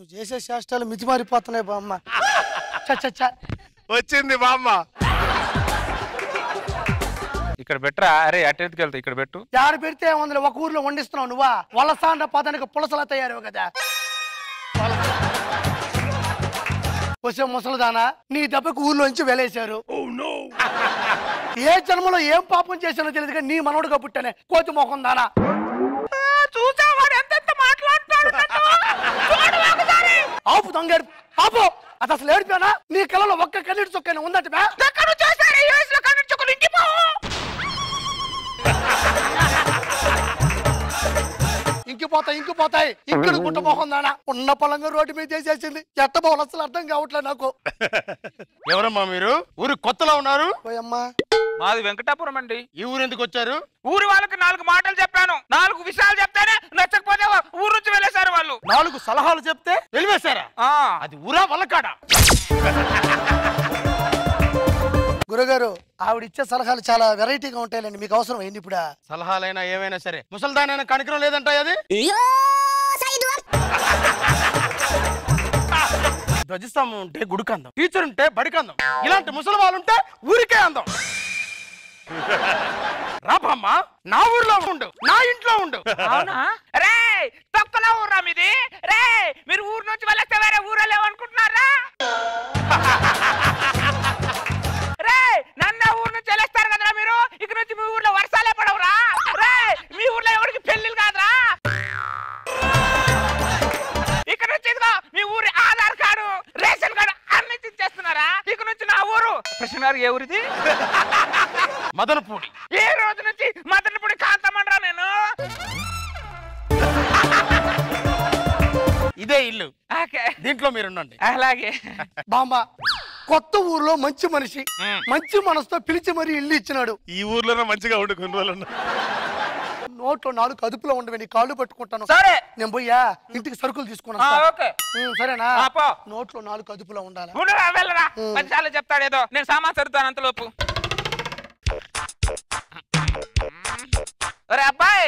నువ్వు చేసే చేష్టాలు మితిమారిపోతున్నాయి బామ్మ. వచ్చింది బామ్మ. ఇక్కడ పెట్టరా? అరే అట్టెత్తుకు వెళ్తా, ఇక్కడ పెట్టు. యాడ పెడితే వందలు ఒక ఊర్లో వండిస్తున్నావు నువ్వా? వలసాండ పదానికి పులసలా తయారవు కదా. వచ్చే ముసలిదానా, నీ దెబ్బకు ఊర్లోంచి వెలేశారు. ఏ జన్మలో ఏం పాపం చేశానో తెలియదు కానీ నీ మనవడుగా పుట్టానే కోతి మొఖం దానా. ఆపు దొంగ ఆపు. అది అసలు ఏడిపోయానా? నీ కళ్ళలో ఒక్క కన్నీటి చొక్కైనా ఉందట. ఇంకిపోతాయి ఇక్కడ గుట్ట మొహం దానా. ఉన్న పొలంగా రోడ్డు మీద చేసేసింది. ఎట్టబోలు అసలు అర్థం కావట్లేదు నాకు. ఎవరమ్మా మీరు? ఊరు కొత్తలో ఉన్నారు? పోయమ్మా, మాది వెంకటాపురం అండి. ఈ ఊరు ఎందుకు వచ్చారు? ఊరి వాళ్ళకి 4 మాటలు చెప్పాను, 4 విషయాలు చెప్తేనే నచ్చకపోతే ఊరు నుంచి వెళ్ళేశారు వాళ్ళు. 4 సలహాలు చెప్తే వెళ్ళివేశారా? అది ఊరా వల్లకాడా? గురుగారు ఆవిడిచ్చే సలహాలు చాలా వెరైటీగా ఉంటాయండి. మీకు అవసరం అయింది ఇప్పుడు. సలహాలైనా ఏమైనా సరే ముసల్దానైనా కనికరం లేదంట. అది ధ్వజస్తంభం ఉంటే గుడికి అందం, టీచర్ ఉంటే బడికి అందం, ఇలాంటి ముసలి వాళ్ళు ఉంటే ఊరికే అందం. రాబమ్మా, నా ఊర్లో ఉండు, నా ఇంట్లో ఉండు. రే తొక్కలో ఊర్రా మీది. రే మీరు ఊరు నుంచి వెళ్ళేస్తే వేరే ఊరే లేవనుకుంటున్నారా? రే నన్న ఊరు నుంచి వెళ్ళేస్తారు కదరా మీరు. ఇక నుంచి మీ ఊర్లో వర్షాలే పడవురా. రే మీ ఊర్లో ఎవరికి పెళ్లిళ్ళు కాదురా. ఇక్కడ నుంచి ఇదిగో మీ ఊరి ఆధార్ కార్డు, రేషన్ కార్డు అన్ని చేస్తున్నారా? ఇక నుంచి నా ఊరు. కృష్ణ గారు ఏ ఊరిది? మదనపూడి. ఏ రోజు నుంచి మదనపూడి కాంతమనరా నేను. ఇదే ఇల్లు, దీంట్లో మీరుండండి. అలాగే బామ్మ, కొత్త ఊర్లో మంచి మనిషి మంచి మనసుతో పిలిచి మరీ ఇల్లు ఇచ్చినాడు. ఈ ఊర్లోనే మంచిగా ఉండు కొన్ని రోజులు. నోట్లో 4 అదుపులో ఉండవే, నీ కాళ్ళు పట్టుకుంటాను. సరే నేను పోయా ఇంటికి సరుకులు తీసుకున్నా. సరేనా? నోట్లో 4 అదుపులో ఉండాలి. వెళ్ళరా, 10 సార్లు చెప్తాడు ఏదో. నేను సామాన్ సరుతాను అంతలోపు. అరే అబ్బాయి,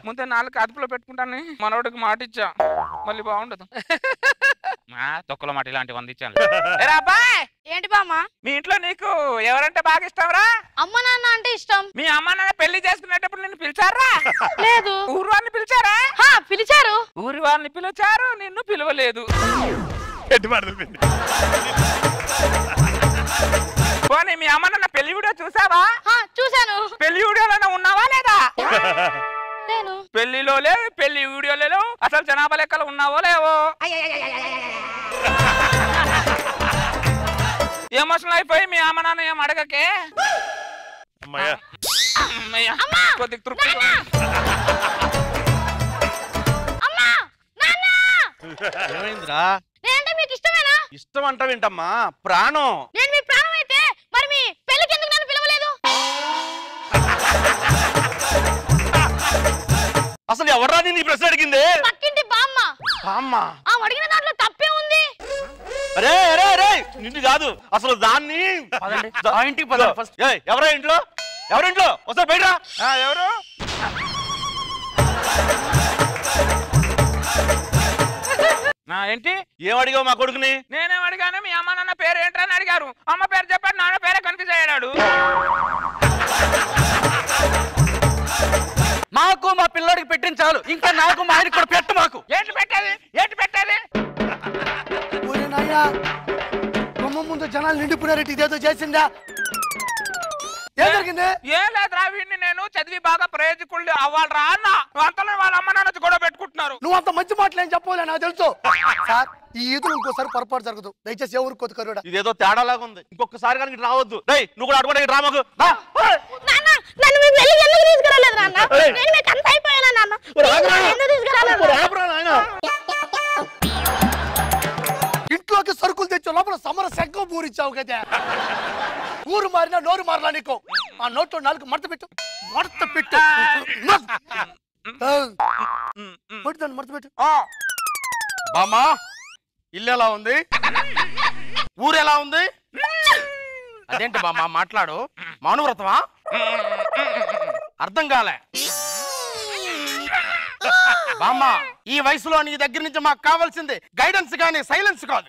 ముందే 4 అదుపులో పెట్టుకుంటాను. మనోడికి మాట ఇచ్చా, మళ్ళీ బాగుండదు. తొక్కలో మాట ఇలాంటివి అందించాను. అబ్బాయి, ఏంటి బామ్మా? మీ ఇంట్లో నీకు ఎవరంటే బాగా ఇష్టం రా? అమ్మ నాన్న అంటే ఇష్టం. మీ అమ్మ నాన్న పెళ్లి చేసుకునేటప్పుడు నిన్ను పిలిచారా? లేదు. ఊరు వారిని పిలిచారా? పిలిచారు. ఊరి వారిని పిలిచారు, నిన్ను పిలవలేదు. పోనీ మీ అమ్మ నాన్న పెళ్లి వీడియో చూసావా? చూసాను. పెళ్లి వీడియోలోనే ఉన్నావా లేదా? నేను పెళ్లిలో లేవు, పెళ్లి వీడియోలో లేవు, అసలు జనాభా లెక్కలు ఉన్నావో లేవో. ఎమోషనల్ అయిపోయి మీ అమ్మ నాన్న ఏం అడగకే. కొద్దిగా తృప్తి. ఏమైందిరా? నేనంటే మీకు ఇష్టమేనా? ఇష్టం అంటావేంటమ్మా? ప్రాణం. నేను మీ ప్రాణం అయితే మరి మీ పెళ్ళికి ఎందుకు నన్ను పిలవలేదు? అసలు ఎవరా నీ ప్రశ్న అడిగింది? పక్కింటి బామ్మ. బామ్మ? అడిగిన దాంట్లో తప్పే ఉంది. అరే అరే అరే, నిన్ను కాదు అసలు దాన్ని. ఇంటికి పద ఫస్ట్. ఎవరా ఇంట్లో? ఎవరింట్లో? ఒకసారి బయట. ఎవరు? ఏంటి ఏం అడిగావు మా కొడుకుని? నేనేం అడిగాను? మీ అమ్మ నాన్న పేరు ఏంటని అడిగారు. అమ్మ పేరు చెప్పాడు, నాన్న పేరే కన్ఫ్యూజ్ అయ్యాడు. మాకు మా పిల్లడికి పెట్టింది చాలు, ఇంకా నాకు మా ఆయనకి కూడా పెట్టు. మాకు ఏంటి పెట్టేది? ఏంటి పెట్టేది? గుమ్మ ముందు జనాలు నిండిపోయారు. ఇదేదో చేసిందా? ఏం జరిగింది? ఏం లేదురా, వీడిని నేను చదివి బాగా ప్రయోజకులు అవ్వాలరా అన్న. అంతలో వాళ్ళ అమ్మ నాన్న గొడవ పెట్టుకుంటున్నారు. నువ్వు అంత మంచి మాటలు ఏం చెప్పలే, నాకు తెలుసు సార్. ఈ ఈదులు ఇంకోసారి పొరపాటు జరగదు, దయచేసి ఎవరు కొత్త కరుడా. ఇదేదో తేడాలాగా ఉంది, ఇంకొకసారి కానీ రావద్దు. నువ్వు కూడా అటువంటి డ్రామాకు ఇంట్లోకి సరుకులు తెచ్చే లోపల సమర శంఖం పూరించావు కదా. ఊరు మారినా నోరు మారలా నీకు. ఆ నోట్లో 4 మడత పెట్టు, మడత పెట్టు. మడత పెట్టు. బామ్మా, ఇల్లు ఎలా ఉంది? ఊరు ఎలా ఉంది? అదేంటి బామ్మ మాట్లాడు? మౌనవ్రతమా? అర్థం కాలే. బామ్మ ఈ వయసులో నీ దగ్గర నుంచి మాకు కావాల్సింది గైడెన్స్ గానీ సైలెన్స్ కాదు.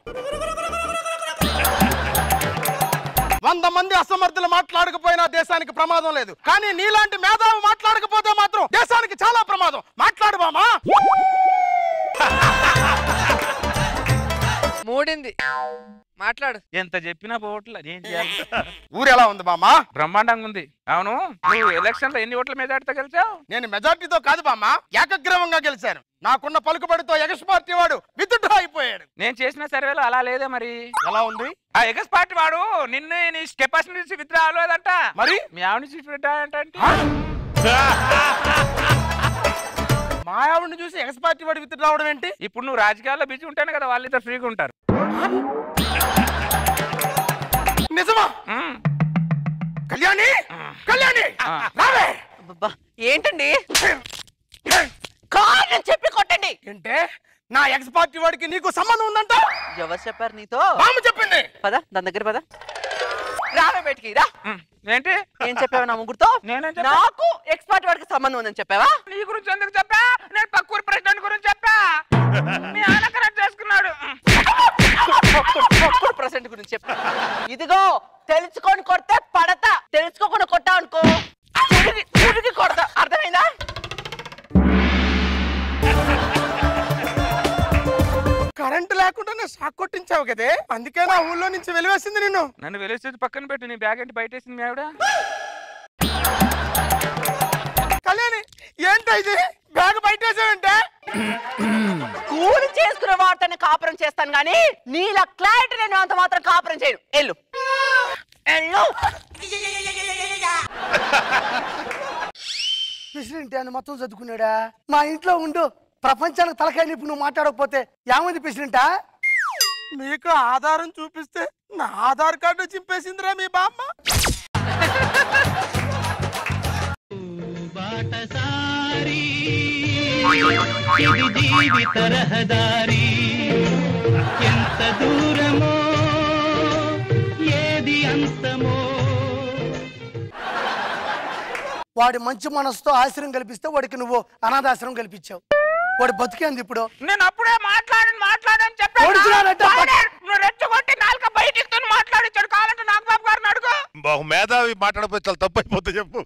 100 మంది అసమర్థులు మాట్లాడకపోయినా దేశానికి ప్రమాదం లేదు, కానీ నీలాంటి మేధావి మాట్లాడకపోతే మాత్రం దేశానికి చాలా ప్రమాదం. మాట్లాడు బామ్మ. మూడింది మాట్లాడు. ఎంత చెప్పినా పోవట్లే, ఏం చేయాలి? ఊరు ఎలా ఉంది బామ్మ? బ్రహ్మాండంగా ఉంది. అవును, నువ్వు ఎలక్షన్ లో ఎన్ని ఓట్ల మెజార్టీతో గెలిచావు? నేను మెజార్టీతో కాదు బామ్మ, ఏకగ్రీవంగా గెలిచాను. నాకున్న పలుకుబడితో ఎగస్ పార్టీ వాడు విత్డ్రా అయిపోయాడు. నేను చేసిన సర్వేలో అలా లేదే. మరి ఎలా ఉంది? ఆ ఎగస్ పార్టీ వాడు నిన్ను నీ కెపాసిటీ నుంచి విత్డ్రా అవ్వలేదంట. మరి మీ ఆవిడ నుంచి విత్డ్రా అంటే మా ఆవిడని చూసి ఎగస్ పార్టీ వాడు విత్డ్రా రావడం ఏంటి? ఇప్పుడు నువ్వు రాజకీయాల్లో బిజీ ఉంటానే కదా వాళ్ళిద్దరు ఫ్రీగా ఉంటారు. నిజమా? కళ్యాణి, కళ్యాణి రావే. ఏంటండి కారణం చెప్పి కొట్టండి. ఏంటే నా ఎక్స్ పార్టీ వాడికి నీకు సంబంధం ఉందంట? ఎవరు చెప్పారు నీతో? బామ్మ చెప్పింది. పద దాని దగ్గర పద. రావే బయటికి రా. ఏంటి ఏం చెప్పావా నా ముగ్గురుతో? నాకు ఎక్స్పర్ట్ వాడికి సంబంధం ఉందని చెప్పావా? నీ గురించి ఎందుకు చెప్పా? నేను పక్కూరు ప్రెసిడెంట్ గురించి చెప్పా. మీ ఆయన కరెక్ట్ చేసుకున్నాడు. ప్రెసిడెంట్ గురించి చెప్పా. ఇదిగో తెలుసుకొని కొడితే పడతా, తెలుసుకోకుండా కొట్టా అనుకో తిరిగి కొడతా. అర్థమైందా? కరెంట్ లేకుండానే షాక్ కొట్టించావు కదే, అందుకే నా ఊళ్ళో నుంచి వెలివేసింది నిన్ను. నన్ను వెలిసేది పక్కన పెట్టు, నీ బ్యాగ్ అంటే బయటేసింది మీ ఆవిడ. కళ్యాణి ఏంటైతే బ్యాగ్ బయటేసావంటే? కూలి చేసుకునే వాడితోనే కాపురం చేస్తాను గానీ నీలా క్లయింట్ నేను అంత మాత్రం కాపురం చేయను. ఎల్లు ఎల్లు. ప్రెసిడెంట్ అని మొత్తం చదువుకున్నాడా? మా ఇంట్లో ఉండు, ప్రపంచానికి తలకాయ నిప్పు నువ్వు మాట్లాడకపోతే ఏమైంది ప్రెసిడెంటా? మీకు ఆధారం చూపిస్తే నా ఆధార్ కార్డు చింపేసిందిరా మీ బామ్మ. జీవిత రహదారి ఎంత దూరమో ఏది అంతమో. వాడి మంచి మనసుతో ఆశ్రయం కల్పిస్తే వాడికి నువ్వు అనాథాశ్రయం కల్పించావు. వాడు బతికేంది ఇప్పుడు. నేను అప్పుడే మాట్లాడని చెప్పాను. నువ్వు రెచ్చగొట్టి నాలుక బయటికి మాట్లాడించాడు. కావాలంటే నాగబాబు గారిని అడుగు. మేధావి మాట్లాడకపోతే చాలా తప్పు అయిపోతే చెప్పు.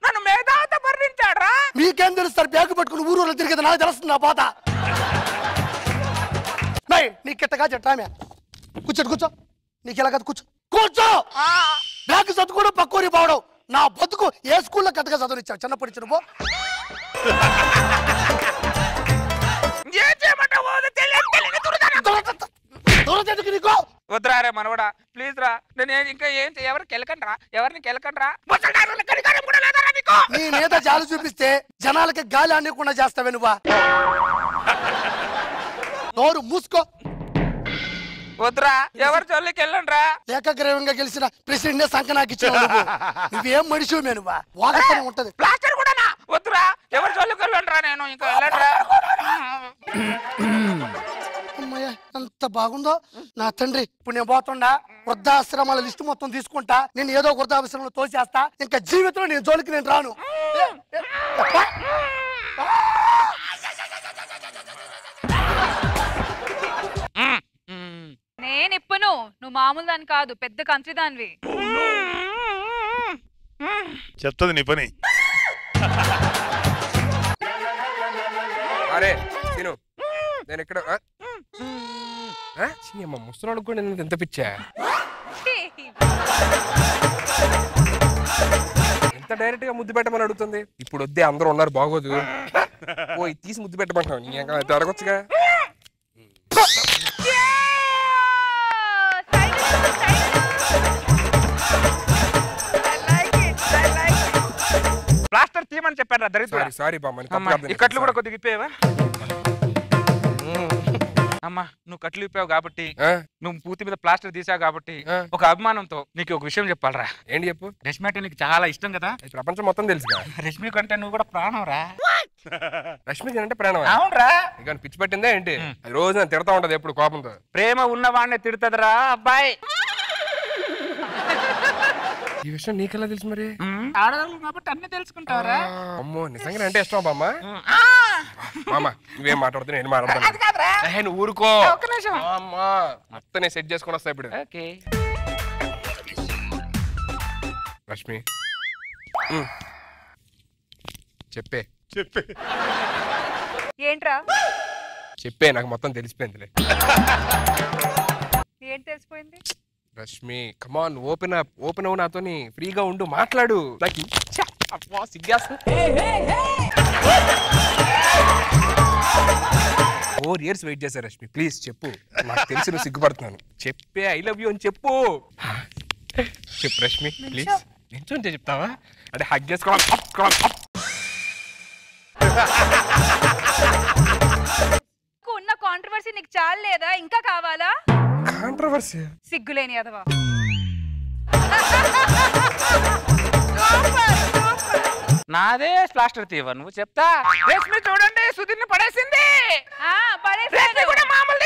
నన్ను మేధావితో వర్ణించాడు. మీకేం తెలుస్తారు? బ్యాగ్ పట్టుకుని ఊరు తిరిగేది నాకు తెలుస్తుంది. నా బాధ నీ కిట్టగా చెట్టామే. కూర్చోటి కూర్చో, నీకు ఎలా కదా కూర్చో కూర్చో. బ్యాగ్ చదువుకోవడం పక్కూరి పోవడం నా బతుకు. ఏ స్కూల్లో కట్టగా చదువునిచ్చావు? చిన్నప్పటి చిన్న వద్దురారే మనవడా, ప్లీజ్ రా. నేను ఇంకా ఏం ఎవరికి వెళ్ళకండి రా, ఎవరిని వెళ్ళకండి రా. నీ మీద జాలు చూపిస్తే జనాలకి గాలి అనేకుండా చేస్తావే నువ్వా? నోరు మూసుకో. వద్దురా, ఎవరి చల్లికి వెళ్ళండి రా. ఏకగ్రీవంగా గెలిచిన ప్రెసిడెంట్ సంఖ నాకు ఇచ్చిన నువ్వేం మనిషి నువ్వా? వాగతనే ఉంటది. ప్లాస్టర్ కూడా వద్దురా, ఎవరి చల్లికి వెళ్ళండి రా. నేను ఇంకా వెళ్ళండి. అమ్మయ్య ఎంత బాగుందో నా తండ్రి. ఇప్పుడు నేను పోతుండా వృద్ధాశ్రమాల లిస్టు మొత్తం తీసుకుంటా. నేను ఏదో వృద్ధాశ్రమంలో తోసేస్తా. ఇంకా జీవితంలో నేను జోలికి నేను రాను. నేను ఇప్పును, నువ్వు మామూలు దాని కాదు, పెద్ద కంత్రి దానివి. చెప్తుంది నీ పని. అరే తిను, నేను ఇక్కడ ముసలాడు కూడా ఎంత పిచ్చా. ఎంత డైరెక్ట్ గా ముద్దు పెట్టమని అడుగుతుంది. ఇప్పుడు వద్దే, అందరూ ఉన్నారు బాగోదు. ఓ తీసి ముద్దు పెట్టమంటావు. నీ అడగొచ్చుగా. ప్లాస్టర్ తీయమని చెప్పారా దరిద్రుడా? సారీ బామ్మ, ఈ కట్లు కూడా కొద్దిగా ఇప్పేవా? అమ్మా నువ్వు కట్లు ఇప్పావు కాబట్టి, నువ్వు పూర్తి మీద ప్లాస్టర్ తీసావు కాబట్టి ఒక అభిమానంతో నీకు ఒక విషయం చెప్పాలరా. ఏంటి చెప్పు. రష్మి అంటే నీకు చాలా ఇష్టం కదా? ప్రపంచం మొత్తం తెలుసుగా. రష్మి కంటే నువ్వు కూడా ప్రాణం రా. రష్మికి అంటే ప్రాణం? అవునరా. ఇక పిచ్చి పట్టిందా ఏంటి? అది రోజు నేను తిడతా ఉంటది ఎప్పుడు కోపంతో. ప్రేమ ఉన్నవాడిని తిడుతుందిరా అబ్బాయి. ఈ విషయం నీకెలా తెలుసు మరి? ఆడదాం కాబట్టి అన్ని తెలుసుకుంటావరా? అమ్మో నిజంగా అంటే ఇష్టం బామ్మ. మామ నువ్వేం మాట్లాడుతున్నా నేను మాట్లాడతాను. నువ్వు ఊరుకో. ఒక్క నిమిషం. అమ్మా మొత్తం నేను సెట్ చేసుకుని వస్తా ఇప్పుడు. ఓకే రష్మి చెప్పే ఏంట్రా? చెప్పే నాకు మొత్తం తెలిసిపోయిందిలే. ఏం తెలిసిపోయింది? రష్మి కమాన్ ఓపెన్ అవ్వు నాతోని ఫ్రీగా ఉండు మాట్లాడు. నాకు సిగ్గేస్తా. 4 years వెయిట్ చేశా రష్మి ప్లీజ్ చెప్పు. నాకు తెలిసి నువ్వు సిగ్గుపడుతున్నాను. చెప్పే ఐ లవ్ యూ అని చెప్పు. చెప్పు రష్మి ప్లీజ్. నించుంటే చెప్తావా? అంటే హగ్ చేసుకోవాలి. ఉన్న కాంట్రవర్సీ నీకు చాలు లేదా? ఇంకా కావాలా? కాంట్రవర్సీ సిగ్గులేని అదవా. నాదే ప్లాస్టర్ తీవ నువ్వు చెప్తా. రేష్మి చూడండి సుధీర్ని పడేసింది. పడేసి కూడా మామూలు